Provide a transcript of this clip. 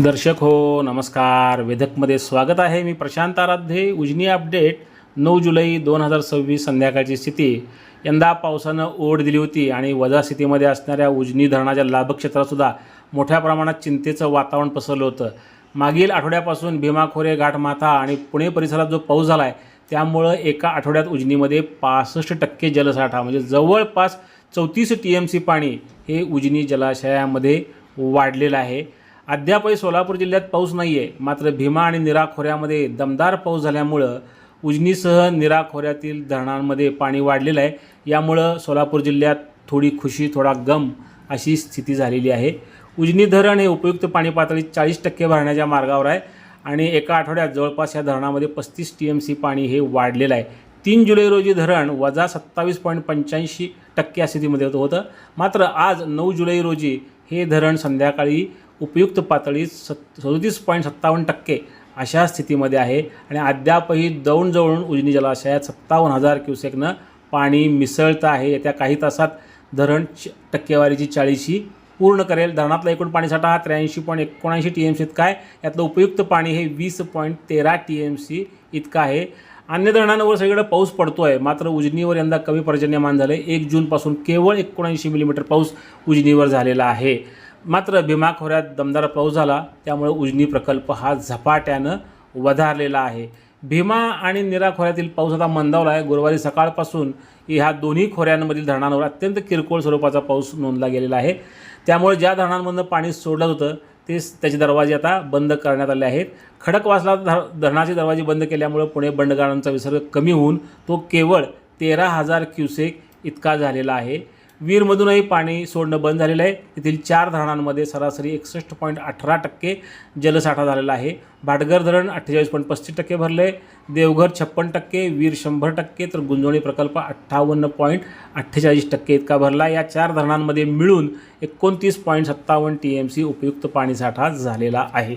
दर्शक हो नमस्कार. वेधकमध्ये स्वागत आहे. मी प्रशांत आराध्ये. उजनी अपडेट 9 जुलै 2026 संध्याकाळची स्थिती. यंदा पावसानं ओढ दिली होती आणि वजा स्थितीमध्ये असणाऱ्या उजनी धरणाच्या लाभक्षेत्रातसुद्धा मोठ्या प्रमाणात चिंतेचं वातावरण पसरलं होतं. मागील आठवड्यापासून भीमा खोरे, घाटमाथा आणि पुणे परिसरात जो पाऊस झाला आहे त्यामुळं एका आठवड्यात उजनीमध्ये 65% जलसाठा म्हणजे जवळपास 34 TMC पाणी हे उजनी जलाशयामध्ये वाढलेलं आहे. अद्यापही सोलापूर जिल्ह्यात पाऊस नाही आहे, मात्र भीमा आणि नीरा खोऱ्यामध्ये दमदार पाऊस झाल्यामुळं उजनीसह नीरा खोऱ्यातील धरणांमध्ये पाणी वाढलेलं आहे. यामुळं सोलापूर जिल्ह्यात थोडी खुशी थोडा गम अशी स्थिती झालेली आहे. उजनी धरण हे उपयुक्त पाणी पातळी 40% भरण्याच्या मार्गावर आहे आणि एका आठवड्यात जवळपास या धरणामध्ये 35 TMC पाणी हे वाढलेलं आहे. 3 जुलै रोजी धरण वजा 27.85% स्थितीमध्ये होतं. मात्र आज 9 जुलै रोजी हे धरण संध्याकाळी उपयुक्त पातळी 37.57% अशा स्थितीमध्ये आहे आणि अद्यापही दौंड जवळून उजनी जलाशयात 57,000 क्युसेकनं पाणी मिसळतं आहे. येत्या काही तासात धरण टक्केवारीची 40 पूर्ण करेल. धरणातला एकूण पाणीसाठा हा 83.79 TMC इतका आहे. यातलं उपयुक्त पाणी हे 20.13 TMC इतका आहे. अन्य धरणांवर सगळीकडे पाऊस पडतो आहे, मात्र उजनीवर यंदा कमी पर्जन्यमान झाले. 1 जूनपासून केवळ 79 मिलीमीटर पाऊस उजनीवर झालेला आहे. मात्र भीमा खोऱ्यात दमदार पाऊस झाला, त्यामुळे उजनी प्रकल्प हा झपाट्यानं वधारलेला आहे. भीमा आणि नीरा खोऱ्यातील पाऊस आता मंदावला आहे. गुरुवारी सकाळपासून ह्या दोन्ही खोऱ्यांमधील धरणांवर अत्यंत किरकोळ स्वरूपाचा पाऊस नोंदला गेलेला आहे. त्यामुळे ज्या धरणांमधून पाणी सोडलं होतं त्याचे दरवाजे आता बंद करण्यात आले आहेत. खडकवासला धरणाचे दरवाजे बंद केल्यामुळे पुणे बंडगारांचा विसर्ग कमी होऊन तो केवळ 13,000 क्युसेक इतका झालेला आहे. वीरमधूनही पाणी सोडणं बंद झालेलं आहे. येथील 4 धरणांमध्ये सरासरी 61.18% जलसाठा झालेला आहे. भाटघर धरण 48.35% भरले, देवघर 56%, वीर 100%, तर गुंजोणी प्रकल्प 58.48% इतका भरला. या 4 धरणांमध्ये मिळून 29.57 TMC उपयुक्त पाणीसाठा झालेला आहे.